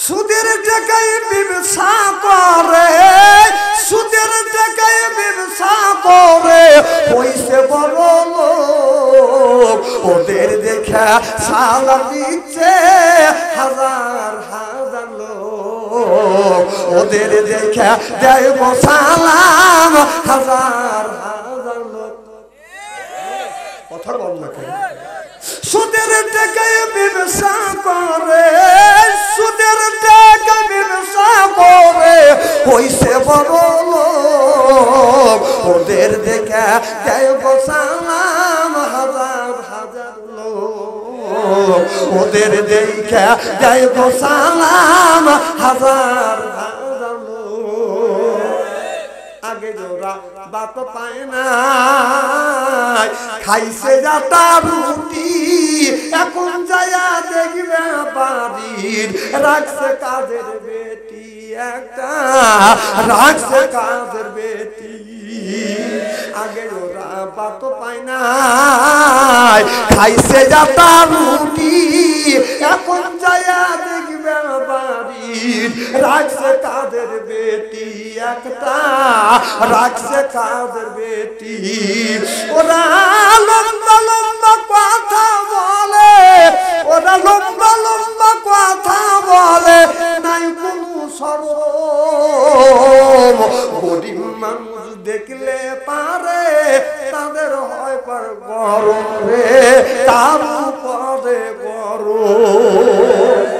সুদের টাকায় ব্যবসা করে, সুদের টাকায় ব্যবসা করে হইছে বড় লোক। ওদের দেখা সালাম দিচ্ছে হাজার হাজার লোক, ওদের দেখা দেয় সালাম হাজার হাজার লোক। কথা বল না কেন? সুদের টাকায় ব্যবসা করে, সুদের টাকায় ব্যবসা করে হইছে বড় লোক। ওদের দেখা দেয় সালাম হাজার হাজার লোক, ওদের দেখা দেয় সালাম হাজার হাজার লোক। আগে জোড়া বাত পায় না, খাইছে যাতা রুটি, এখন যায়া দেখবে বাড়ির রাখছে কাজের বেটি একটা, রাখছে কাজের বেটি। আগে ওরা বাত পায় না, খাইছে যাতা রুটি, এখন যায়া দেখবে বাড়ির রাখছে কাজের বেটি একটা, রাখছে কাজের বেটি। ওরা লম্বা লম্বা কথা বলে, ওরা লম্বা লম্বা কথা বলে, নাই কোনো শরম। গরিব মানুষ দেখলে পারে তাদের হয় পার গরম রে, তার উপরে গরম।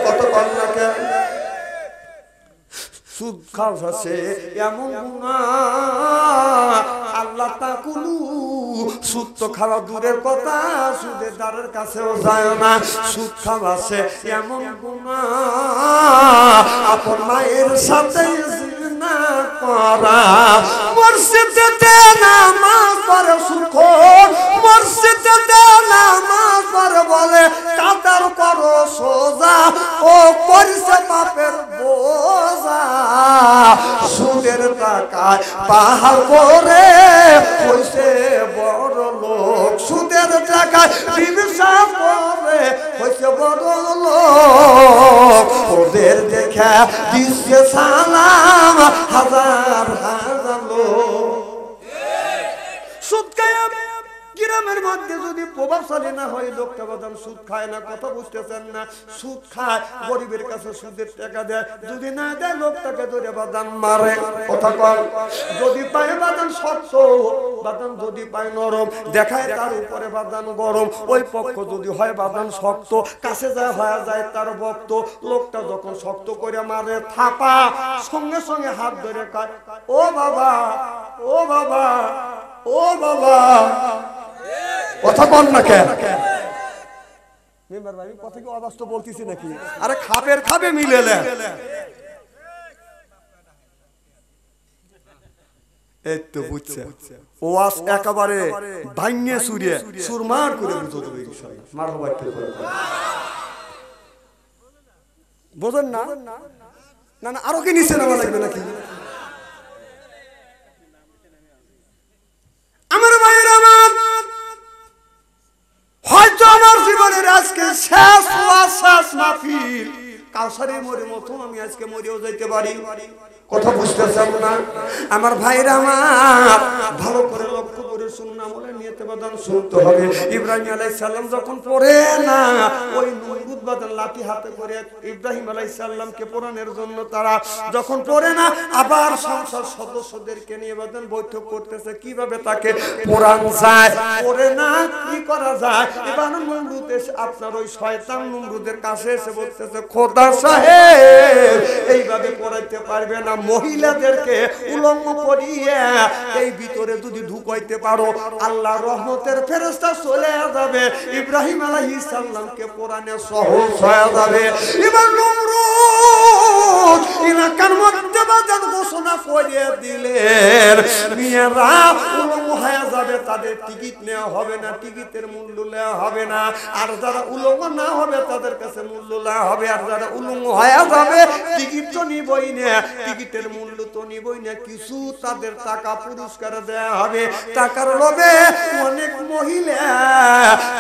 কত কন্যা কেন সুদ খাওয়াছে এমন গুনাহ, আল্লাহ তাকুলু সুদ তো খাওয়া দূরের কথা, সুদের দ্বারের কাছেও যায় না। সুদ খাওয়াছে এমন গুনাহ, আপন মায়ের সাথে জিনা করা, মসজিদে নামাজ পড়ে সুদখোর, মসজিদে নামাজ পড়ে বলে কাতার করো সোজা, ও করিছে পাপের বোঝা। সুদের টাকায় পাহাড় করে হইছে বড় লোক, সুদের টাকায় ব্যবসা করে হইছে বড় লোক। ওদের দেখা দিচ্ছে সালাম হাজার হাজার লোক। সুদ খায় গ্রামের মধ্যে যদি প্রভাবশালী না হয় লোকটা বাদাম সুদ খায় না। কথা বুঝতেছেন না? সুদ খায়, গরিবের কাছে সুদের টাকা দেয়, যদি না দেয় লোকটাকে ধরে বাদাম মারে। কথা কর, যদি পায় বাদাম শক্ত, বাদাম যদি পায় নরম, দেখায় তার উপরে বাদাম গরম। ওই পক্ষ যদি হয় বাদাম শক্ত, কাছে যায় হয়ে যায় তার ভক্ত। লোকটা যখন শক্ত করে মারে থাপা, সঙ্গে সঙ্গে হাত ধরে কয়, ও বাবা, ও বাবা, ও বাবা। কথা বল না কেন? মেম্বার ভাই কথা কি অবাস্তব বলতেছি নাকি? আরে খাবের খাবে মিলেলে এই তো বুঝছে। ওয়াজ একেবারে ভাঙে সুরিয়ে সুরমার করে বুঝো দেবে ইনশাআল্লাহ। মারহাবা করে বোঝেন না? না না আরো কি নিচে নামা লাগবে নাকি? আমার ভাইয়ের আমার হয়তো আমার জীবনের আজকে শেষ ওয়াজ, শেষ মাহফিল। কাউসারের মরে মতো আমি আজকে মরেও যাইতে পারি। কথা বুঝতেছেন না? আমার ভাইরা আমার ভালো করে লক্ষ্য করে শুনুন, আমলে নিয়তে বাদান শুনতে হবে। ইব্রাহিম আলাইহিস সালাম যখন পড়ে না, ওই নমরুদ বাদান লাঠি হাতে করে ইব্রাহিম আলাইহিস সালামকে পোড়ানোর জন্য তারা যখন পড়ে না, আবার সংসদ সদস্যদেরকে নিয়ে বাদান বৈঠক করতেছে কিভাবে তাকে পোড়ান যায়। পড়ে না কি করা যায়। এবার নমরুদ এসে আপনার ওই শয়তান নমরুদের কাছে এসে বলতেছে, খোদা সাহেব এইভাবে পড়াইতে পারবে না, মহিলাদেরকে উলঙ্গ করিয়ে এই ভিতরে যদি ঢুকাইতে পারো আল্লাহর রহমতের ফেরেশতা চলে যাবে, ইব্রাহিম আলাইহিস সালামকে কোরআনে সহজ হয়ে যাবে। এবার নমরুদ এলাকার মধ্যে বাজার ঘোষণা করে দিলেন, মেয়েরা উলঙ্গ হয়ে যাবে তাদের টিকিট নেওয়া হবে না, টিকিটের মূল্য নেওয়া হবে না। আর যারা উলঙ্গ না হবে তাদের কাছে মূল্য নেওয়া হবে। আর যারা উলঙ্গ হয়ে যাবে টিকিট তো নিবই না, টিকিটের মূল্য তো নিবই না, কিছু তাদের টাকা পুরস্কার দেওয়া হবে। টাকার লোভে অনেক মহিলা,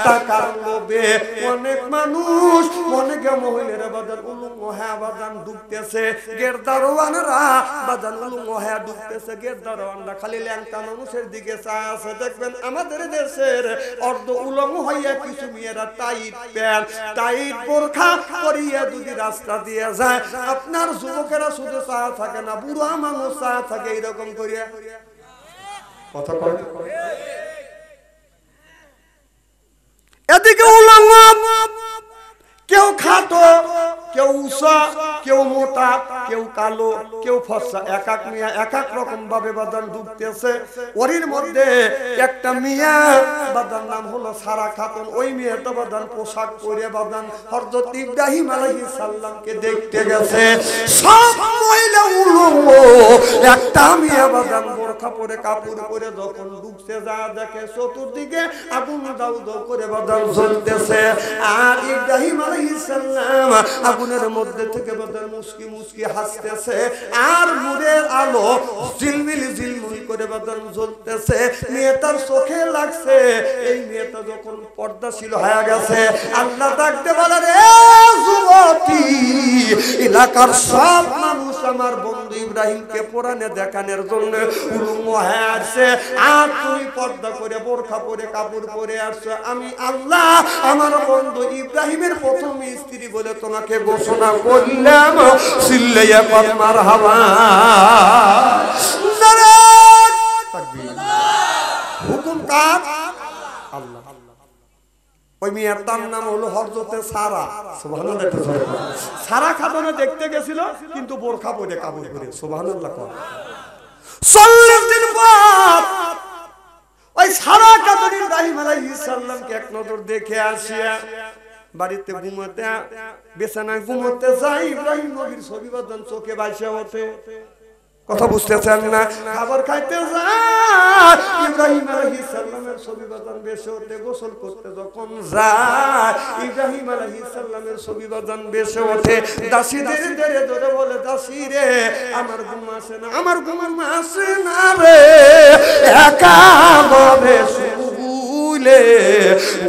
টাকার লোভে অনেক মানুষ, অনেক মহিলারা বাজার উলঙ্গ হ্যাঁ বাজান ঢুকতেছে। গেট দারোয়ানরা বাজান উলঙ্গ হ্যাঁ ঢুকতেছে। গেট দারোয়ানরা খালি ল্যাংটা মানুষের দিকে চায় আছে। দেখবেন আমাদের দেশের অর্ধ উলঙ্গ হইয়া কিছু মেয়েরা টাইট প্যান্ট টাইট বোরখা পরিয়ে যদি রাস্তা দিয়ে যায়, আপনার যুবকেরা শুধু চায়া থাকে না, বুড়া মানুষ চায়া থাকে এরকম করিয়া কথা কয়। এদিকে উলঙ্গ, কেউ খাটো, কেউ উঁচা, কেউ মোটা, কেউ কালো, কেউ ফর্সা, এক এক মিয়া এক এক রকম ভাবে বাদান ঢুকতেছে। ওরির মধ্যে একটা মিয়া বাদান নাম হলো সারা খাতুন। ওই মেয়েটা বাদান পোশাক পরে বাদান হযরত ইব্রাহিম আলাইহিস সালামকে দেখতে গেছে। সব মহিলা উলঙ্গ, একটা মিয়া বাদান বোরখা পরে কাপড় পরে যখন ঢুকছে, যা দেখে চতুর্দিকে আগুন দাউ দাউ করে বাদান জ্বলতেছে। আর ইব্রাহিম আলাইহিস সালাম আগুনের মধ্যে থেকে বাদান মুস্কি মুস্কি হাসতেছে। আর নূরের আলো ঝিলমিল ঝিলমিল করে বাদান জ্বলতেছে। মেয়েটার চোখে লাগছে এই মেয়েটা যখন পর্দাশীল হয়ে গেছে, আল্লাহ ডাকতে বলে, রে যুবতী, এলাকার সব মানুষ আমার বন্ধু ইব্রাহিমকে কোরআনে দেখানোর জন্য উলঙ্গ হয়ে আসছে, আর তুমি পর্দা করে বোরখা পরে কাপড় পরে আসছো। আমি আল্লাহ আমার বন্ধু ইব্রাহিমের প্রথম স্ত্রী বলে তোমাকে ঘোষণা করলাম। সিল্লাইয়া কর মারহাবা। হুকুম কার? আল্লাহ। ওই মেয়েটার নাম হলো হযরতে সারা। সুবহানাল্লাহ। সারা খাতুনে দেখতে গেছিল কিন্তু বোরখা পরে কাপড় পরে। সুবহানাল্লাহ। 40 দিন পর ওই সারা খাতুন ইব্রাহিম আলাইহিস সালামকে এক নজর দেখে আসিয়া বাড়িতে ঘুমোতে, বিছানায় ঘুমোতে যায়, ইব্রাহিম নবীর ছবি বাদান চোখে ভাসে ওঠে। কথা বুঝতেছেন না? খাবার খাইতে যায়, ইব্রাহিম আলাইহিস সালামের ছবি বাদান ভেসে ওঠে। গোসল করতে যখন যায়, ইব্রাহিম আলাইহিস সালামের ছবি বাদান ভেসে ওঠে। দাসীদের ধরে ধরে বলে, দাসী রে আমার ঘুম আসে না, আমার ঘুম আসে না রে, একা ভাবে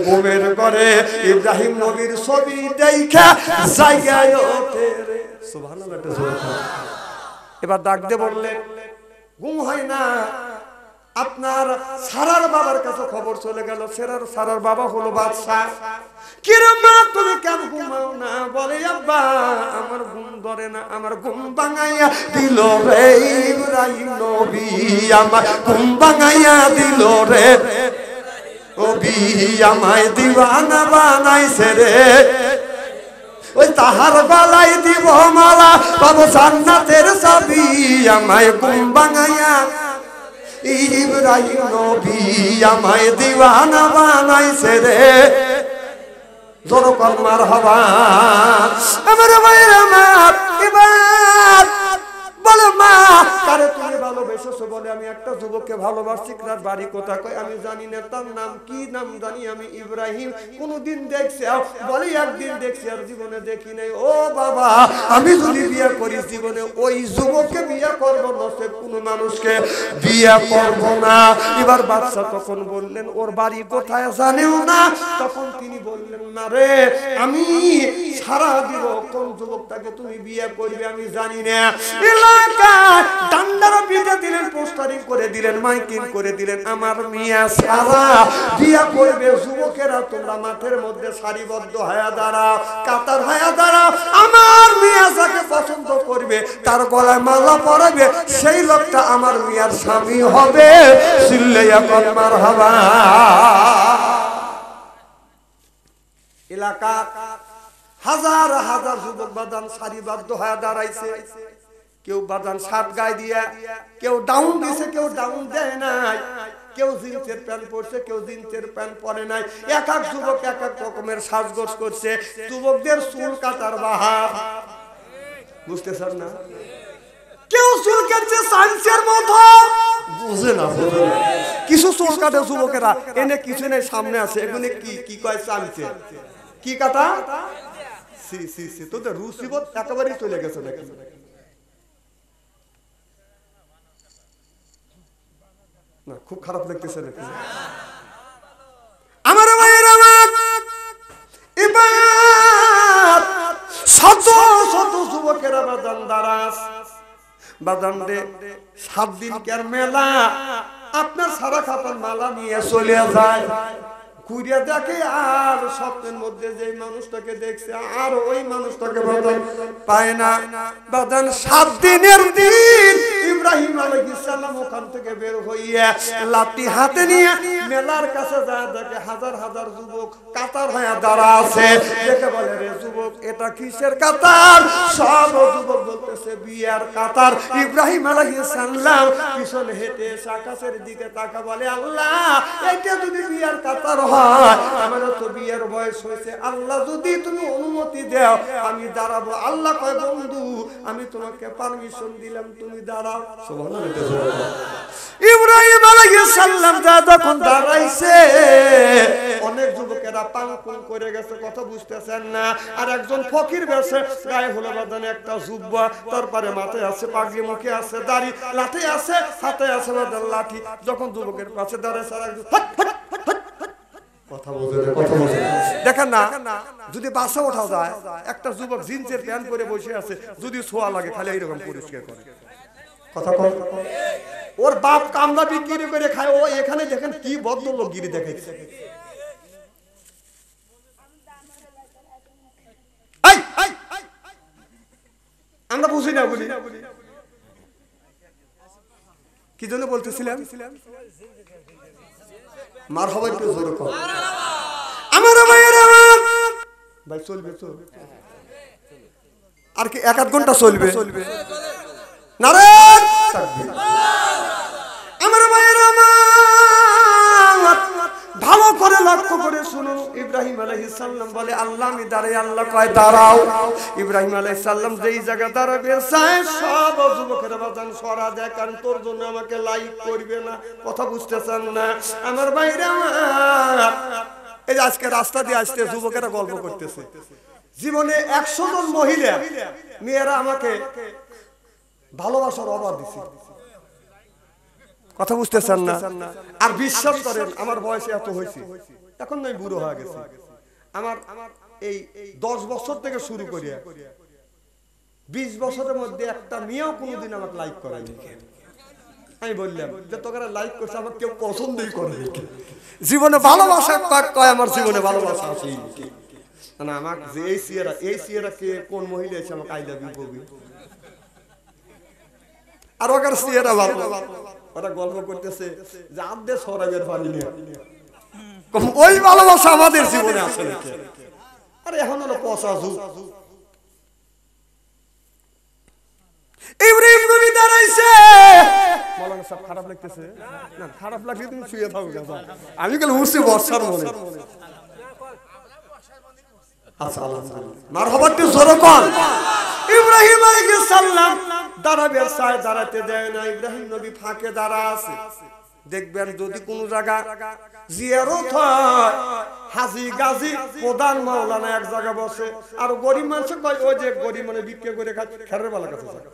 ঘুমের ঘরে ইব্রাহিম নবীর ছবি দেখা জায়গায় ওঠে রে। সুবহানাল্লাহ। এবার ডাক দিয়ে বললেন, ঘুম হয় না। আপনার সারার বাবার কাছে খবর চলে গেল। সারার বাবা হলো বাদশা। কিরে মা, তুমি কেন ঘুমাও না? বলে, আব্বা আমার ঘুম ধরে না, আমার ঘুম ভাঙাইয়া দিল রে ইব্রাহিম নবী, আমার ঘুম ভাঙাইয়া দিল রে নবী, আমায় দিওয়ানা বানাইছে রে। ওই তাহার গলাই দিব মালা, পাবো জান্নাতের চাবি, আমায় ঘুম ভাঙাইয়া ইব্রাহিম নবী, আমায় দিওয়ানা বানাইছে রে। জোর কর মারহাবা। আমার ভাইয়ের আমার এবার বলে, মা কারে তুমি ভালোবেসেছো? বলে, আমি একটা যুবককে ভালোবাসছি। তার বাড়ি কোথা? কয় আমি জানি না, তার নাম কি? নাম জানি আমি ইব্রাহিম। কোনদিন দেখছি? বলে, একদিন দেখছি, আর জীবনে দেখি নাই। ও বাবা, আমি যদি বিয়ে করি জীবনে ওই যুবককে বিয়ে করবো, নচেৎ কোনো মানুষকে বিয়ে করবো না। এবার বাদশা তখন বললেন, ওর বাড়ি কোথায় জানেও না। তখন তিনি বললেন, না রে, আমি সারা দিব কোন যুবকটাকে তুমি বিয়ে করবে আমি জানি না। ডান্ডারা পিঠে দিলেন, পোস্টারিং করে দিলেন, মাইকিং করে দিলেন, আমার মিয়া সারা বিয়া করবে। যুবকেরা তোমরা মাঠের মধ্যে সারিবদ্ধ হয়ে দাঁড়াও, কাতার হয়ে দাঁড়াও। আমার মিয়া যাকে পছন্দ করবে, তার গলায় মালা পরাবে, সেই লোকটা আমার মিয়ার স্বামী হবে। সিল্লাইয়া কর মারহাবা। এলাকা হাজার হাজার যুবক বাদান সারিবদ্ধ হয়ে দাঁড়াইছে। কেউ বাদান শার্ট গায়ে দিয়া, কেউ ডাউন দিছে, কেউ ডাউন দেয় নাই, কেউ জিন্সের প্যান্ট পরছে, কেউ জিন্সের প্যান্ট পরে নাই। এক এক যুবক এক এক রকমের সাজগোজ করছে। যুবকদের চুল কাটার বাহার, বুঝতেছেন না? কেউ চুল কাটছে সাইন্সের মতো, বুঝে না কিছু চুল কাটে যুবকেরা এনে কিছু নেই সামনে আছে এগুলি কি কয় চামচে কি কাটা সি সি সি তোদের রুচিবোধ একেবারেই চলে গেছে নাকি না খুব খারাপ লাগতেছে নাকি আমার ভাইয়ের আমার এবার শত শত যুবকেরা বাদান দারাস বাদান রে 7 দিনকার মেলা আপনার সারা খাতার মালা নিয়ে চলে যায় কুড়িয়া দেখে আর স্বপ্নের মধ্যে যে মানুষটাকে দেখছে আর ওই মানুষটাকে বাদান পায় না বাদান 7 দিনের দিন ইব্রাহিম আলাইহিস সালাম ওখান থেকে বের হইয়া লাঠি হাতে নিয়ে মেলার কাছে যায় দেখে হাজার হাজার যুবক কাতার হয়ে দাঁড়া আছে দেখে বলে রে যুবক এটা কিসের কাতার সব যুবক বলতেছে বিয়ার কাতার ইব্রাহিম আলাইহিস সালাম পিছনে হেঁটে আকাশের দিকে তাকা বলে আল্লাহ এটা যদি বিয়ার কাতার আমার তো বিয়ের বয়স হয়েছে আল্লাহ যদি তুমি অনুমতি দাও আমি দাঁড়াবো আল্লাহ কয় বন্ধু আমি তোমাকে পারমিশন দিলাম তুমি দাঁড়াও সুবহানাল্লাহ ইব্রাহিম আলাইহিস সালাম যখন দাঁড়াইছে অনেক যুবকেরা পাংপুং করে গেছে কথা বুঝতেছেন না আর একজন ফকির বেশে গায়ে হলো বাঁধানো একটা জুব্বা তারপরে মাথায় আছে পাগড়ি মুখে আছে দাড়ি লাঠি আছে হাতে আছে বাঁধানো লাঠি যখন যুবকের কাছে দাঁড়ায় আর একজন কথা বলে দেখেন না যদি বাসা ওঠা যায় একটা যুবক জিন্সের প্যান্ট পরে বসে আছে যদি ছোঁয়া লাগে খালি এইরকম পরিষ্কার করে কথা কম ওর বাপ কামলা বিক্রি করে খায় ও এখানে দেখেন কি ভদ্রলোক গিরি দেখাইছে আমরা বুঝি না বলি কি জন্য বলতেছিলাম মার হবে একটু জোরে কর আমার ভাইয়ের আমার ভাই চলবে চলবে আর কি 1-8 ঘন্টা চলবে নারে তাকবীর আমার ভাইয়ের আমার ভালো করে লক্ষ্য করে শুনুন ইব্রাহিম আলাইহিস সালাম বলে আল্লাহ আমি দাঁড়াই আল্লাহ কয় দাঁড়াও ইব্রাহিম আলাইহিস সালাম যেই জায়গা দাঁড়াবে চায় সব যুবকেরা বাজান সরা দেয় কারণ তোর জন্য আমাকে লাইক করবে না কথা বুঝতেছেন না আমার ভাইরা আমার এই আজকে রাস্তা দিয়ে আসতে যুবকেরা গল্প করতেছে জীবনে 100 জন মহিলা মেয়েরা আমাকে ভালোবাসার অভাব দিছে কথা বুঝতেছেন না আর বিশ্বাস করেন আমার বয়স এত হয়েছে এখন আমি বুড়ো হয়ে গেছি আমার এই 10 বছর থেকে শুরু করিয়া 20 বছরের মধ্যে একটা মেয়েও কোনোদিন আমাকে লাইক করেনি আমি বললাম যে তোরা লাইক করছে আমাকে কেউ পছন্দই করে জীবনে ভালোবাসা কয় আমার জীবনে ভালোবাসা আছে না আমাকে যে এই সিয়েরা কে কোন মহিলা এসে আমাকে আই লাভ ইউ কবি আর ওকার সিয়েরা ভালো ওরা গল্প করতেছে যে আদে সরাবের পানি নিয়ে ওই ভালোবাসা আমাদের জীবনে আছে নাকি আরে এখন হলো পচা যুগ ইব্রাহিম নবী দাঁড়াইছে মাওলানা সব খারাপ লাগতেছে না খারাপ লাগলে তুমি শুয়ে থাকো না আমি কাল উঠছি বর্ষার মনে আচ্ছা আলহামদুলিল্লাহ মারহাবা একটু জোরে কর ইব্রাহিম আলাইহিস সালাম দাঁড়াবে সায় দাঁড়াতে দেয় না ইব্রাহিম নবী ফাঁকে দাঁড়া আছে দেখবেন যদি কোন জায়গা জিয়ারত হয় হাজি গাজী প্রধান মাওলানা এক জায়গা বসে আর গরিব মানুষ কয় ওই যে গরিব মানে বিক্রি করে খায় খেরের বালা কাছে যায়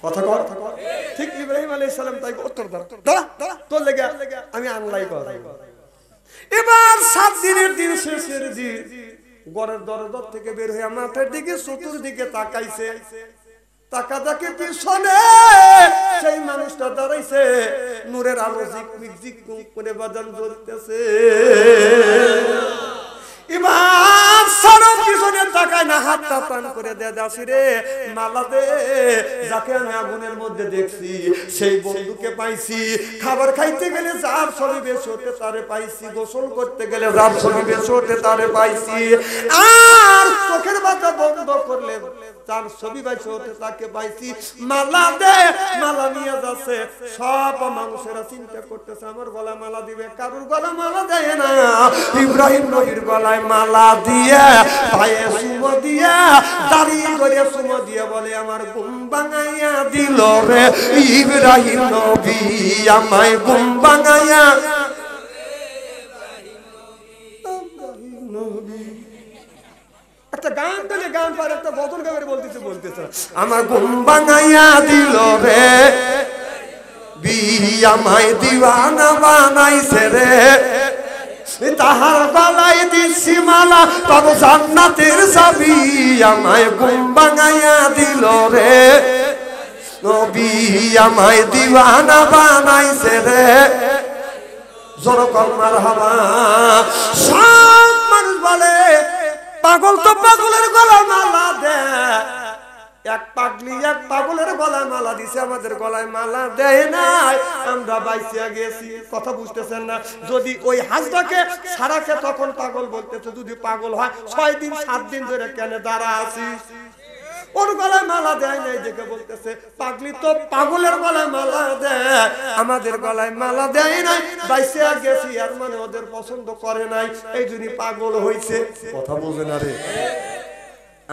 কথা কর ঠিক ইব্রাহিম আলাইহিস সালাম তাই উত্তর দাঁড়া তোর লেগে আমি আনলাই কথা এবার 7 দিনের দিন শেষের দিন গড়ের দরজা থেকে বের হয়ে মাথার দিকে চতুর্দিকে তাকাইছে তাকা দেখে পিছনে সেই মানুষটা দাঁড়াইছে নূরের আলো ঝিকমিক ঝিকমিক করে বাজান জ্বলতেছে এবার সারা পিছনে তাকায় না হাতটা টান করে দে দাসি রে মালা দে যাকে আমি আগুনের মধ্যে দেখছি সেই বন্ধুকে পাইছি খাবার খাইতে গেলে যার ছবি বেশ হতে তারে পাইছি গোসল করতে গেলে যার ছবি বেশ হতে তারে পাইছি আর চোখের বাতা বন্ধ করলে তার ছবি বেশ হতে তাকে পাইছি মালা দে মালা নিয়ে যাচ্ছে সব মানুষেরা চিন্তা করতেছে আমার গলা মালা দিবে কারোর গলা মালা দেয় না ইব্রাহিম নবীর গলায় মালা দিয়ে পায়ে সুমো দিয়া দাড়ি ধরে সুমো দিয়া বলে আমার ঘুম ভাঙাইয়া দিল রে ইব্রাহিম নবী আমায় ঘুম ভাঙাইয়া একটা গান দিলে গান পারে একটা গজল গাবে বলতেছে আমার ঘুম ভাঙাইয়া দিল রে আমায় দিওয়ানা বানাইছে রে তাহার গলায় দিছি মালা তব জান্নাতের চাবি আমায় ঘুম ভাঙাইয়া দিল রে নবী আমায় দিওয়ানা বানাইছে রে জোরকল মারহাবা সব মানুষ বলে পাগল তো পাগলের গলায় মালা দেয় এক পাগলি এক পাগলের গলায় মালা দিছে আমাদের গলায় মালা দেয় নাই আমরা বাইসিয়া গেছি কথা বুঝতেছেন না যদি ওই হাজটাকে সারাকে তখন পাগল বলতেছে যদি পাগল হয় 6 দিন 7 দিন ধরে কেন দাঁড়া আছিস ওর গলায় মালা দেয় নাই দেখে বলতেছে পাগলি তো পাগলের গলায় মালা দেয় আমাদের গলায় মালা দেয় নাই বাইসিয়া গেছি আর মানে ওদের পছন্দ করে নাই এই জন্য পাগল হইছে কথা বুঝে না রে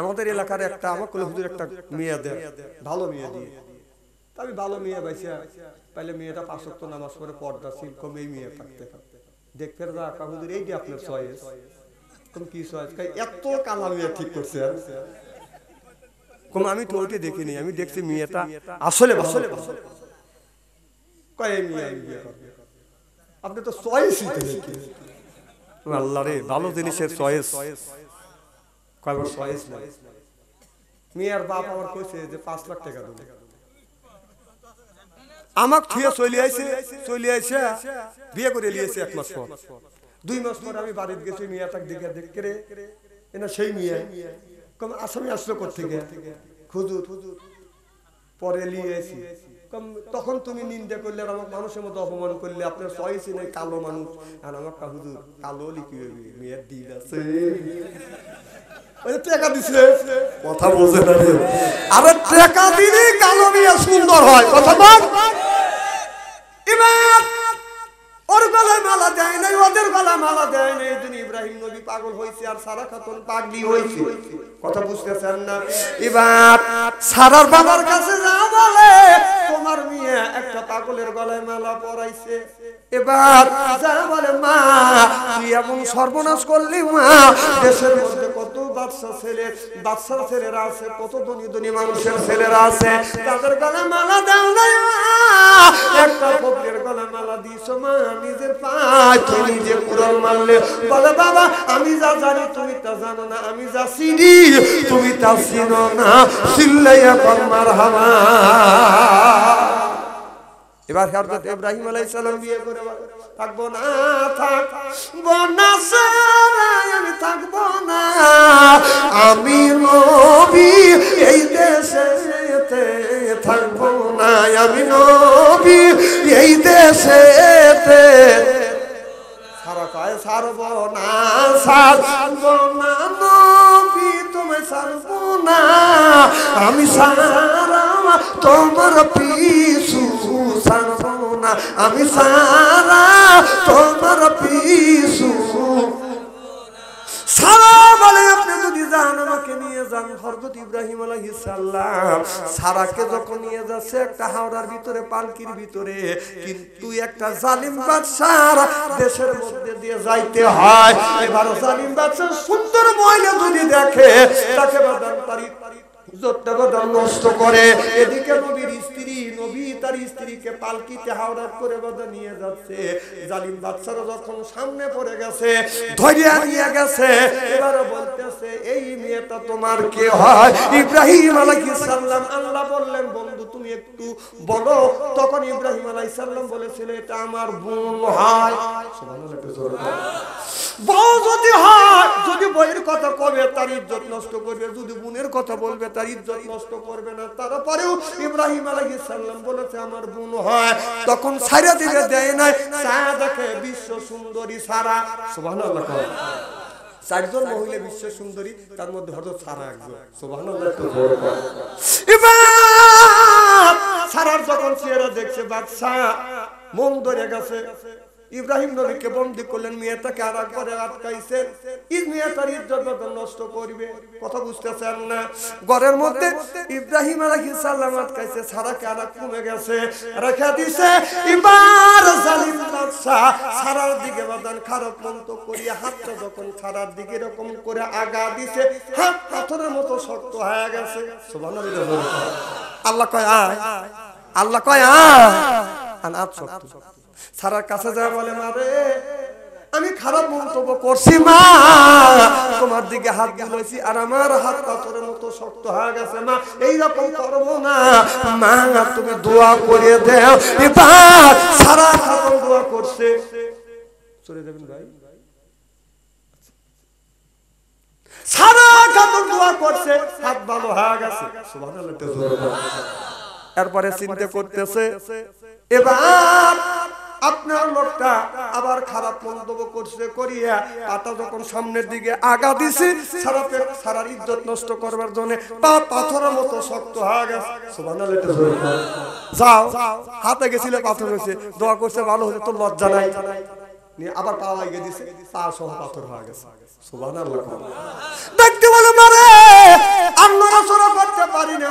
আমাদের এলাকার একটা আমার কোলে হুজুর একটা মেয়ে দেয় ভালো মেয়ে দিয়ে আমি ভালো মেয়ে বাইসা তাহলে মেয়েটা 5 ওয়াক্ত নামাজ পড়ে পর্দাশীল কম এই মেয়ে থাকতে দেখ ফের যা কা হুজুর এইটি আপনার চয়েস কোন কি চয়েস কই এত কালা মেয়ে ঠিক করছে কম আমি তো ওইটা দেখিনি আমি দেখছি মেয়েটা আসলে ভালো কয় মেয়ে বিয়ে করবে আপনি তো চয়েসই তো দেখি আল্লাহ রে ভালো জিনিসের চয়েস কয়বার চয়েস না মেয়ের বাপ আমার কইছে যে 5 লাখ টাকা দেব আমাক থিয়া চলে আইছে বিয়ে করে লিয়েছে 1 মাস পর 2 মাস পর আমি বাড়িতে গেছি মেয়েটাকে দেখে রে এনা সেই মেয়ে কম আসামি আসলো কোথা থেকে হুজুর পরে লিয়েছি কম তখন তুমি নিন্দা করলে আর আমার মানুষের মতো অপমান করলে আপনার চয়েসই নাই কালো মানুষ আর আমার হুজুর কালো লিখি মেয়ের দিল আছে টাকা দিছে কথা বোঝে না রে আরে টাকা দিলে কালো মেয়ে সুন্দর হয় কথা বল এবার ওর গলায় মালা দেয় নাই ওদের গলায় মালা দেয় নাই যিনি ইব্রাহিম নবী পাগল হইছে আর সারা খাতুন পাগলি হইছে কথা বুঝতেছেন না এবার সারার বাবার কাছে যা বলে তোমার মেয়ে একটা পাগলের গলায় মালা পরাইছে এবার যা বলে মা তুই এমন সর্বনাশ করলি মা দেশের মধ্যে কত বাচ্চা ছেলেরা আছে কত ধনী মানুষের ছেলেরা আছে তাদের গলায় মালা দাও নাই একটা ফকিরের গলায় মালা দিছো মা নিজের পায় তুমি যে কুড়াল মারলে বলে বাবা আমি যা জানি তুমি তা জানো না আমি যা চিনি তুমি তা চিনো না চিল্লাইয়া কর মারহাবা এবার হযরত ইব্রাহিম আলাইহিস সালাম বিয়ে করে থাকবো না আমি থাকবো না আমি নবী এই দেশেতে থাকবো না আমি নবী এই দেশেতে সারা কায় সারবো না নবী তুমি সারবো না আমি সারা তোমার পিছু সারবো না আমি সারা তোমার পিছু সারা বলে আপনি যদি যান আমাকে নিয়ে যান হযরত ইব্রাহিম আলাইহিস সালাম সারাকে যখন নিয়ে যাচ্ছে একটা হাওড়ার ভিতরে পালকির ভিতরে কিন্তু একটা জালিম বাদশার দেশের মধ্যে দিয়ে যাইতে হয় এবার জালিম বাদশা সুন্দর মহিলা যদি দেখে তাকে বাদান তারিখ নষ্ট করে এদিকে নবীর স্ত্রী নবী তার স্ত্রীকে পালকিতে হাওড়া করে বাদা নিয়ে যাচ্ছে জালিম বাদশারা যখন সামনে পড়ে গেছে ধরিয়া নিয়ে গেছে এবার বলতেছে এই মেয়েটা তোমার কে হয় ইব্রাহিম আলাইহিস সালাম আল্লাহ বললেন বন্ধু তুমি একটু বলো তখন ইব্রাহিম আলাইহিস সালাম বলেছিল এটা আমার বোন হয় সুবহানাল্লাহ বউ যদি হয় যদি বইয়ের কথা কবে তার ইজ্জত নষ্ট করবে যদি বোনের কথা বলবে তার ইজ্জত নষ্ট করবে না তারপরেও ইব্রাহিম আলাইহিস সালাম বলেছে আমার বোন হয় তখন ছাইরা দিবে দেয় নাই চা দেখে বিশ্ব সুন্দরী সারা সুবহানাল্লাহ চারজন মহিলা বিশ্ব সুন্দরী তার মধ্যে হযরত সারা একজন সুবহানাল্লাহ এবার সারার যখন চেহারা দেখছে বাদশা মন ধরে গেছে ইব্রাহিম নবীকে বন্দী করলেন, মেয়েটাকে আর একবারে আটকাইছেন। মেয়েটার ইজ্জত নষ্ট করবে, কথা বুঝতেছেন না? ঘরের মধ্যে ইব্রাহিম আলাইহিস সালাম আটকাইছে, সারাকে আর কমে গেছে, রেখে দিছে। এবার জালিম বাদশা সারার দিকে বাদান খারাপ মন্ত করিয়া হাতটা যখন সারার দিকে এরকম করে আগা দিছে, হাত পাথরের মতো শক্ত হয়ে গেছে। সুবহানাল্লাহ। আল্লাহ কয় আয়, আল্লাহ কয় আয়, আনাত শক্ত। সারার কাছে যায় বলে, মারে আমি খারাপ মন্তব্য করছি মা, তোমার দিকে হাত দিয়েছি আর আমার হাত পাথরের মতো শক্ত হয়ে গেছে মা, এইরকম করবো না মা, তুমি দোয়া করে দাও। এবার সারা খাতুন দোয়া করছে, চলে যাবেন ভাই, সারা খাতুন দোয়া করছে, হাত ভালো হয়ে গেছে। সুবহানাল্লাহ। এরপরে চিন্তা করতেছে, এবার আপনার লোকটা আবার খারাপ মন্তব্য করছে, করিয়া পাটা যখন সামনের দিকে আগা দিছে, সারার ইজ্জত নষ্ট করবার জন্য পা পাথরের মতো শক্ত হয়ে গেছে। সুবহানাল্লাহ। যাও, হাতে গেছিল পাথর হয়েছে, দোয়া করছে ভালো হয়েছে, তো লজ্জা নাই, নিয়ে আবার পা লাগিয়ে দিছে, পা সহ পাথর হয়ে গেছে। সুবহানাল্লাহ। দেখতে বলে, মারে আল্লাহ রাসূল করতে পারি না,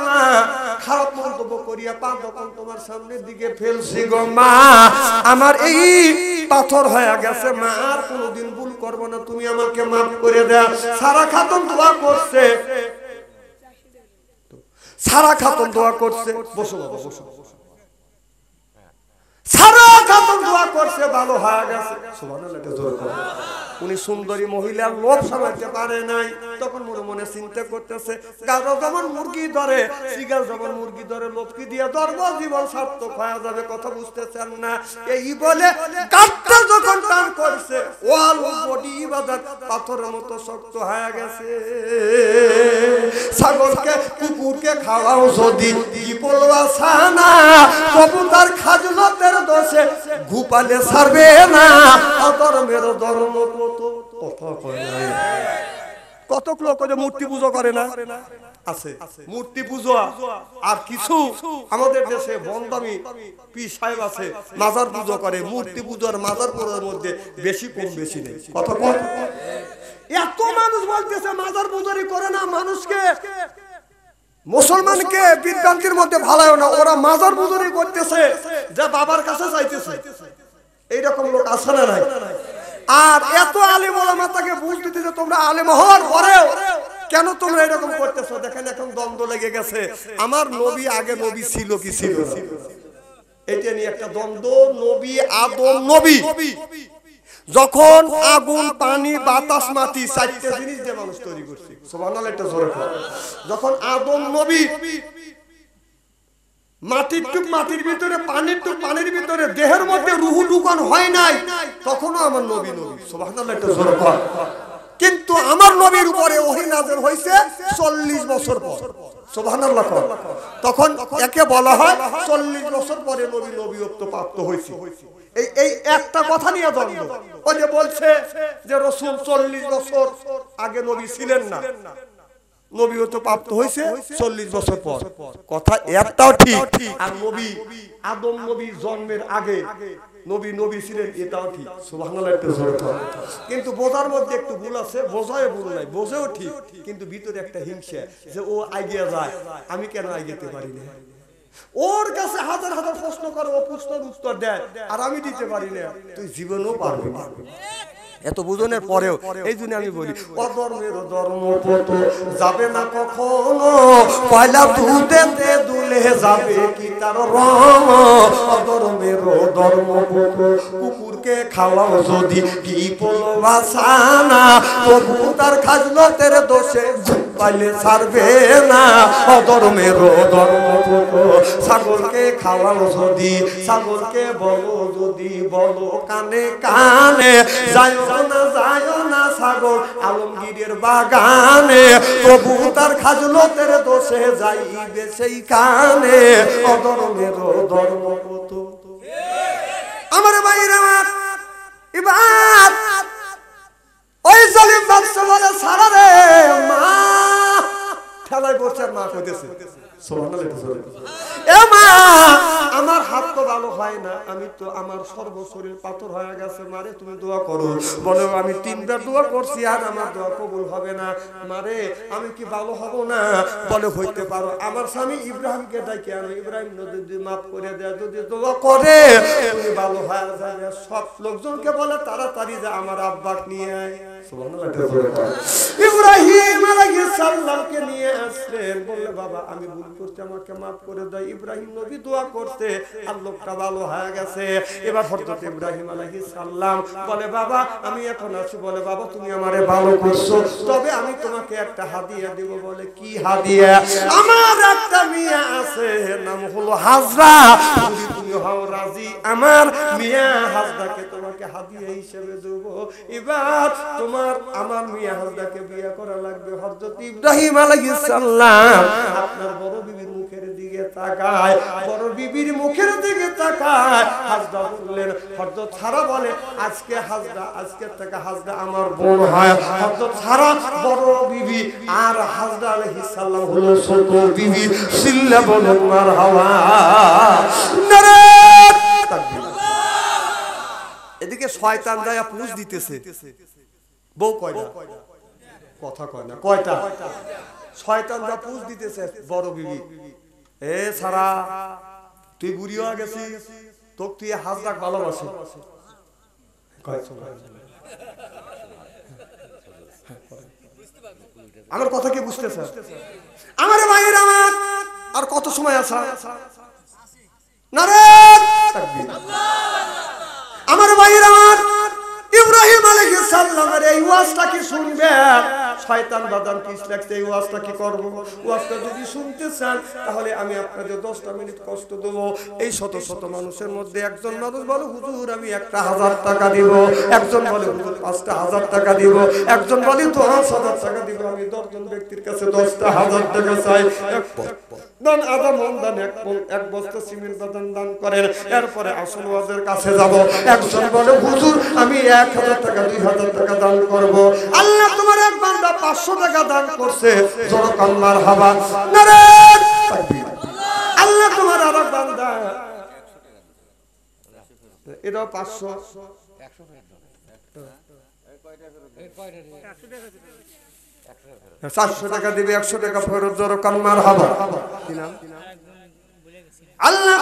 খারাপ মন্তব্য করিয়া পা যখন তোমার সামনের দিকে ফেলছি গো মা, আমার এই পাথর হয়ে গেছে মা, আর কোনোদিন ভুল করব না, তুমি আমাকে মাফ করে দাও। সারা খাতুন দোয়া করছে, সারা খাতুন দোয়া করছে, বসো বাবা বসো, সারা খাতুন দোয়া করছে, ভালো হয়ে গেছে। সুবহানাল্লাহ। উনি সুন্দরী মহিলার লোভ সামলাতে পারে নাই, তখন মনে মনে চিন্তা করতেছে, গাজর যেমন মুরগি ধরে, শিগাল যেমন মুরগি ধরে, লোভকে দিয়ে ধরবো, জীবন সার্থক হয়ে যাবে, কথা বুঝতেছেন না? এই বলে গাছটা যখন টান করছে, ওয়াল বডি বাজার পাথরের মতো শক্ত হয়ে গেছে। ছাগলকে কুকুরকে খাওয়াও যদি বলবা ছানা, কবুতর খাজলতের দোষে ঘুপালে ছাড়বে না, অধর্মের ধর্ম কথা কয় না। কত লোক মূর্তি পুজো করে না, আছে মূর্তি পুজো। আর কিছু আমাদের দেশে বন্দামি পীর সাহেব আছে, মাজার পুজো করে। মূর্তি পুজোর মাজার পুজোর মধ্যে বেশি কম বেশি নেই, কথা কয়। এত মানুষ বলতেছে মাজার পুজোরই করে না, মানুষকে মুসলমানকে বিভ্রান্তির মধ্যে ভালায় না, ওরা মাজার পুজোরই করতেছে, যা বাবার কাছে চাইতেছে। এইরকম লোক আছে না নাই? আর এত আলেম ওলামা তাকে বুঝতে দিতে, তোমরা আলেম হওয়ার পরেও কেন তোমরা এরকম করতেছো? দেখেন এখন দ্বন্দ্ব লেগে গেছে, আমার নবী আগে নবী ছিল কি ছিল না, এটা নিয়ে একটা দ্বন্দ্ব। নবী আদম নবী, যখন আগুন পানি বাতাস মাটি চারটে জিনিস দিয়ে মানুষ তৈরি করছে। সুবহানাল্লাহ, একটা জোরে বলো। যখন আদম নবী মাটির টুক মাটির ভিতরে, পানির টুক পানির ভিতরে, দেহের মধ্যে রুহু ঢুকানো হয় নাই, তখনও আমার নবী নবী। সুবহানাল্লাহ, একটা জোরে বলো। কিন্তু আমার নবীর উপরে ওহী নাযিল হইছে 40 বছর পর। সুবহানাল্লাহ। তখন একে বলা হয় 40 বছর পরে নবী নবীত্ব প্রাপ্ত হয়েছে। এই একটা কথা নিয়ে দ্বন্দ্ব। ওই যে বলছে যে রাসূল 40 বছর আগে নবী ছিলেন না, নবীত্ব প্রাপ্ত হয়েছে 40 বছর পর। কথা একটাও ঠিক। আর নবী আদম নবী জন্মের আগে নবী নবী ছিলেন, এটাও ঠিক। সুবহানাল্লাহ, একটা জোরে বলো। কিন্তু বোঝার মধ্যে একটু ভুল আছে, বোঝায় ভুল নাই, বোঝেও ঠিক, কিন্তু ভিতরে একটা হিংসা যে ও এগিয়ে যায়, আমি কেন এগিয়ে পারি না। ওর কাছে হাজার হাজার প্রশ্ন করে, ও প্রশ্নের উত্তর দেয় আর আমি দিতে পারি না, তুই জীবনেও পারবি না। এত বুঝনের পরেও এই জন্য আমি বলি, অধর্মের ধর্ম পথ যাবে না কখনো, পয়লা দুধেতে দুলে যাবে কি তার রং। অধর্মের ধর্ম পথ কুকুরকে খাওয়াও যদি কি বলবা ছানা, তবু তার খাজলতের দোষে পাইলে ছাড়বে না। অধর্মের ধর্ম পথ ছাগলকে খাওয়াও যদি, ছাগলকে বলো যদি, বলো কানে কানে, যায় না ছাগল আলমগীরের বাগানে, তবু তার খাজলতের দোষে যাইবে সেইখানে। অধর্মের ধর্ম কত। আমার ভাইরা আমার, এবার ওই জালিম বাদশা বলে, সারা রে মা ঠেলায় পড়ছে, আর মা কইতেছে সুবহানাল্লাহ, এ মা আমার হাত তো ভালো হয় না, আমি তো আমার সর্বশরীর পাথর হয়ে গেছে, মারে তুমি দোয়া করো। বলে আমি 3বার দোয়া করছি আর আমার দোয়া কবুল হবে না, মারে আমি কি ভালো হব না? বলে হইতে পারো, আমার স্বামী ইব্রাহিমকে ডাকে আনো, ইব্রাহিম যদি মাফ করে দেয়, যদি দোয়া করে তুমি ভালো হয়ে যাবে। সব লোকজনকে বলে তাড়াতাড়ি যে আমার আব্বাকে নিয়ে আয়। ইব্রাহিম আলাইহিস সালামকে নিয়ে আসলেন, বললে বাবা আমি ভুল করছি, আমাকে মাফ করে দাও। ইব্রাহিম নবী দোয়া করতে আর লোকটা ভালো হয়ে গেছে। এবার হযরত ইব্রাহিম আলাইহিস সালাম বলে বাবা আমি এখন আছি। বলে বাবা তুমি আমারে ভালো করছো, তবে আমি তোমাকে একটা হাদিয়া দেব। বলে কি হাদিয়া? আমার একটা মেয়ে আছে, নাম হলো হাজরা, যদি তুমি হও রাজি আমার মেয়ে হাজরাকে তোমাকে হাদিয়া হিসেবে দেব। এবার তোমার আমার মেয়ে হাজরাকে বিয়ে করা লাগবে। হযরত ইব্রাহিম আলাইহিস সালাম আপনার বড় বিবির মুখের দিকে তাকায়, বড় বিবির মুখের দিকে তাকায়। হাজরা বললেন, হযরত সারা বলে আজকে হাজরা, আজকে থেকে হাজরা আমার বোন হয়। হযরত সারা বড় বিবি আর হাজরা আলাইহিস সালাম হলো ছোট বিবি। সিল্লা বলেন মারহাবা, নারে তাকবীর। এদিকে শয়তান যায় পুষ দিতেছে, বউ কয়টা? কথা কয় না, কয়টা? শয়তান যা পুষ দিতেছে বড় বিবি, এ সারা তুই বুড়ি হয়ে গেছিস, তোকে তুই হাজরাক ভালোবাসে। আমার কথা কি বুঝতেছে? আমার ভাইয়ের আমার আর কত সময় আছে? নারে তাকবীর। আমার ভাইয়ের আমার ইব্রাহিম আলাইহিস সালামের এই ওয়াজটা কি শুনবে? শয়তান বাদাম কিস লাগছে, এই ওয়াজটা কি করব? ওয়াজটা যদি শুনতে চান তাহলে আমি আপনাদের 10টা মিনিট কষ্ট দেব। এই শত শত মানুষের মধ্যে একজন মানুষ বলে হুজুর আমি 1000 টাকা দিব, একজন বলে হুজুর 5000 টাকা দিব, একজন বলে 10000 টাকা দিব। আমি 10 জন ব্যক্তির কাছে 10,000 টাকা চাই। দান আদা মন দান, এক বস্তা সিমেন্ট দান করেন, এরপরে আসল ওয়াজের কাছে যাব। একজন বলে হুজুর আমি 1000 টাকা 2000 টাকা দান করব। আল্লাহ তোমার এক বান্দা 500 টাকা দান করছে, জোরে কান্নার হাওয়া, নারে তাকবীর। আল্লাহ তোমার আর এক বান্দা এটা 500 700 টাকা দিবে, 100 টাকা ফেরত, জোরে কান্নার হাওয়া। কি নাম? আল্লাহ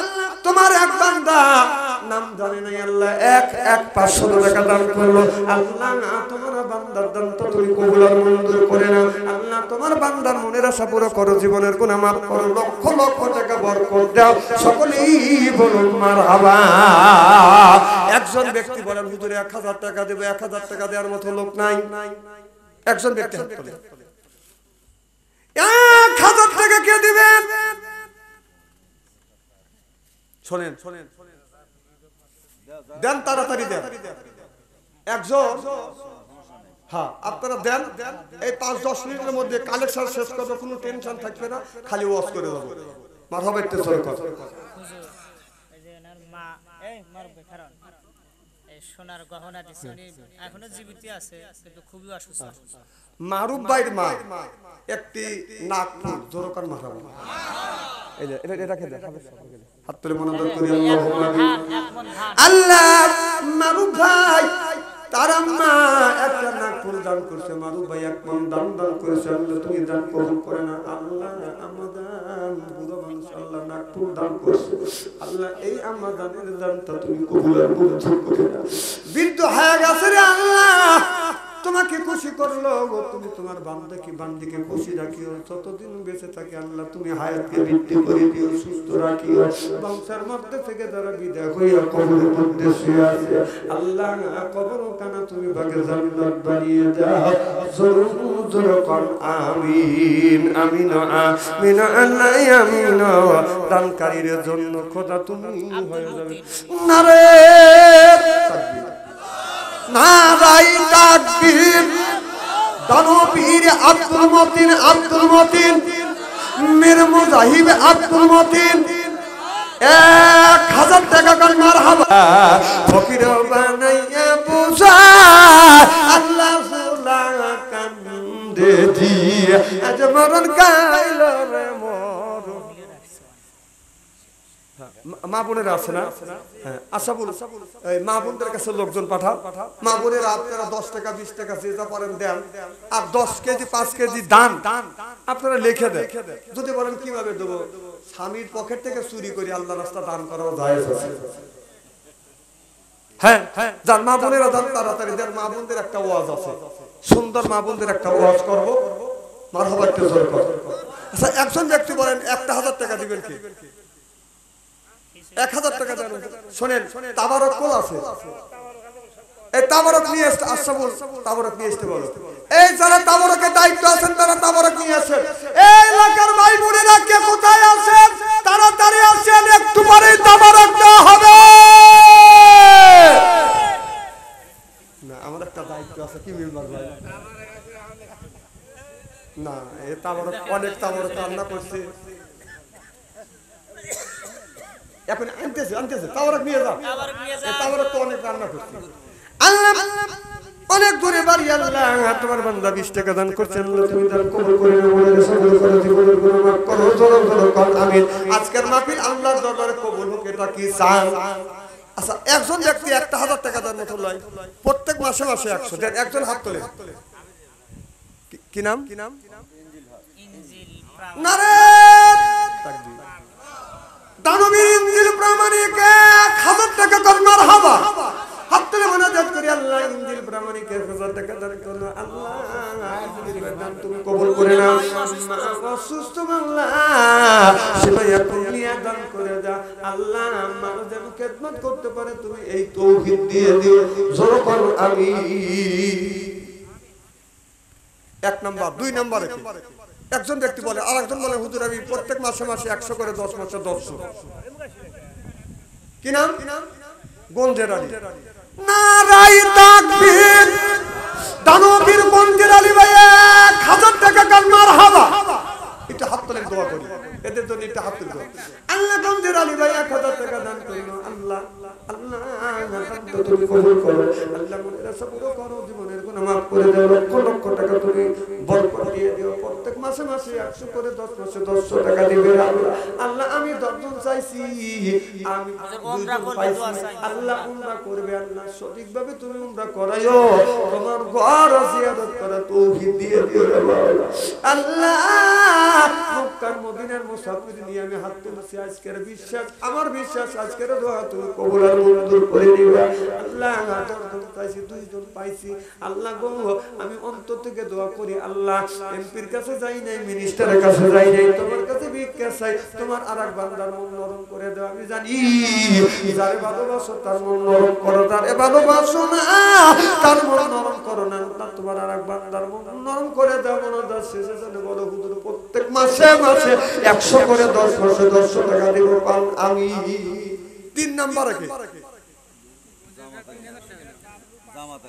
তোমার এক বান্দা নাম জানি নাই, আল্লাহ এক 500 টাকা দান করলো। আল্লাহ তোমার বান্দার দান তো তুমি কবুল আর মঞ্জুর করে নাও। আল্লাহ তোমার বান্দার মনের আশা পুরো করো, জীবনের গুনাহ মাফ করো, লক্ষ লক্ষ টাকা বরকত দাও। সকলেই বলুন মারহাবা। একজন ব্যক্তি বলেন হুজুর 1000 টাকা দেব, 1000 টাকা দেওয়ার মতো লোক নাই। একজন ব্যক্তি হাত তোলে, 1000 টাকা কে দিবেন? শোনেন দেন, তাড়াতাড়ি দেন। একজন, হ্যাঁ আপনারা দেন, এই 5-10 মিনিটের মধ্যে কালেকশন শেষ করবে, কোনো টেনশন থাকবে না, খালি ওয়াজ করে দেবো। মারহাবা একটু জোরে কথা। সোনার গহনা দিছে, এখনো জীবিত আছে কিন্তু খুবই অসুস্থ। মারুফ ভাইয়ের মা একটি নাগপুর, জোরে কান মারহাবা। এই যে এটা কে দেখাবে, হাত তুলে মনোযোগ করি। আল্লাহ মারুফ ভাই তার আম্মা একটা নাগপুর দান করছে, মারুফ ভাই এক মন দান করেছে। আল্লাহ তুমি দান কবুল করে না। আল্লাহ আমাদান বুড়ো মানুষ, আল্লাহ নাগপুর দান করছে। আল্লাহ এই আমাদানের দানটা তুমি কবুল আর মঞ্জুর করে না। বৃদ্ধ হয়ে গেছে রে আল্লাহ, তোমাকে খুশি করলো, তুমি তোমার বান্দিকে খুশি রাখিও, যতদিন বেঁচে থাকে আল্লাহ তুমি হায়াতকে বৃদ্ধি করে দিও, সুস্থ রাখিও। বংশের মধ্যে থেকে যারা বিদায় হইয়া কবরের মধ্যে শুয়ে আছে আল্লাহ কবর কানা তুমি ভাগে জান্নাত বানিয়ে দাও। জোরে কর আমিন, আমিন, আমিন, আল্লাহ আমিন। দানকারীর জন্য খোদা তুমি হয়ে যাবে। নারে তাকবীর, নারাই তাকবীর। দানবীর আব্দুল মতিন মীর মুজাহিব আব্দুল মতিন 1000 টাকা কান মারহাবা। ফকির বানাইয়া বুঝা আল্লাহ সুলা কান্দে দিয়া আজ মরণ গাইল রে মর। মা বোনেরা আছে না? হ্যাঁ, আচ্ছা বল, এই মা বোনদের কাছে লোকজন পাঠাও। মা বোনেরা আপনারা 10 টাকা 20 টাকা যে যা পারেন দেন, আর 10 কেজি 5 কেজি দান আপনারা লিখে দেন। যদি বলেন কিভাবে দেবো, স্বামীর পকেট থেকে চুরি করে আল্লাহর রাস্তা দান করাও যায়। হ্যাঁ, যার মা বোনেরা দান তাড়াতাড়ি দেন। মা বোনদের একটা ওয়াজ আছে, সুন্দর মা বোনদের একটা ওয়াজ করবো, মারহাবা একটু জোরে করো। আচ্ছা, একজন ব্যক্তি বলেন 1000 টাকা দিবেন কি? 1000 টাকা দেন। শোনেন, তাবারক কোল আছে, এই তাবারক নিয়ে আসতে। আচ্ছা বল, তাবারক নিয়ে আসতে বলো। এই যারা তাবারকের দায়িত্ব আছেন তারা তাবারক নিয়ে আসেন। এই এলাকার ভাই বোনেরা কে কোথায় আছেন তাড়াতাড়ি আসেন, একটু পরে তাবারক দেওয়া হবে। না, আমার একটা দায়িত্ব আছে। কি মেম্বার ভাই? না, এই তাবারক অনেক তাবারক রান্না করছে, এখন আনতেছে তাবারক নিয়ে যাও। এই তাবারক তো অনেক রান্না করছে। আল্লাহ অনেক দূরে বাড়ি, আল্লাহ তোমার বান্দা 20 টাকা দান করছেন, তুমি দান কবুল করে নাও, মনের সবল করে জীবনের গুনাহ মাফ করো, জোরে জোরে কর আমিন। আজকের মাহফিল আল্লাহর দরবারে কবুল হোক, এটা কি চান? আচ্ছা, একজন ব্যক্তি 1000 টাকা দান মতো লয়, প্রত্যেক মাসে মাসে 100 দেন। একজন হাত তোলে। কি নাম? নারে তাকবীর। দানবীর ইনজিল প্রামাণিক 1000 টাকা কর মারহাবা। হাত তুলে মুনাজাত করি, আল্লাহ ইনজিল প্রামাণিক 1000 টাকা দান করো। আল্লাহ দান তুমি কবুল করে নাও। অসুস্থ আল্লাহ সেবাইয়া কুলিয়া দান করে দাও। আল্লাহ আমার যেন খেদমত করতে পারে তুমি এই তৌফিক দিয়ে দিও, জোরে করো আমিন। 1 নাম্বার। 2 নাম্বারে একজন ব্যক্তি বলে, আর একজন বলে হুজুর আমি প্রত্যেক মাসে মাসে 100 করে 10 মাসে 100। কি নাম? গঞ্জের আলী। নারায়ে তাকবীর। দানবীর গঞ্জের আলী ভাই 1000 টাকা কাল মারহাবা। এটা হাত তুলে দোয়া করি, এদের জন্য এটা হাত তুলে দোয়া। আল্লাহ গঞ্জের আলী ভাই 1000 টাকা দান করলো। আল্লাহ আল্লাহ তুমি কবুল করো। আল্লাহ মনের সবর করো, জীবনের গুনাহ মাফ করে দাও, লক্ষ লক্ষ টাকা তুমি বরকত দিয়ে দিও। প্রত্যেক মাসে মাসে 100 করে 10 মাসে 100 টাকা দিবে। আল্লাহ আল্লাহ আমি 10 জন চাইছি, আমি 2 জন পাইছি। আল্লাহ উমরা করবে, আল্লাহ সঠিকভাবে তুমি উমরা করাইও, তোমার ঘর জিয়ারত করা তৌফিক দিয়ে দিও আল্লাহ। মক্কা মদিনার মুসাফির নিয়ে আমি হাত তুলছি। আজকের বিশ্বাস, আমার বিশ্বাস আজকের দোয়া তুমি কবুল আর মঞ্জুর করে নিবে আল্লাহ। 10 জন চাইছি, 2 জন পাইছি। আল্লাহ গো আমি অন্তর থেকে দোয়া করি, আল্লাহ এমপির কাছে যাই নাই, মিনিস্টারের কাছে যাই নাই, তোমার কাছে ভিক্ষা চাই, তোমার আরেক বান্দার মন নরম করে দাও। আমি জানি যারে ভালোবাসো তার মন নরম করো, তারে ভালোবাসো না তার মন নরম করো না। তোমার আরেক বান্দার মন নরম করে দাও। মনোদার শেষে জন্য বলো হুজুর প্রত্যেক মাসে মাসে 100 করে 10 মাসে 100 টাকা দিব পান আমি। 3 নাম্বার কি? জামাতে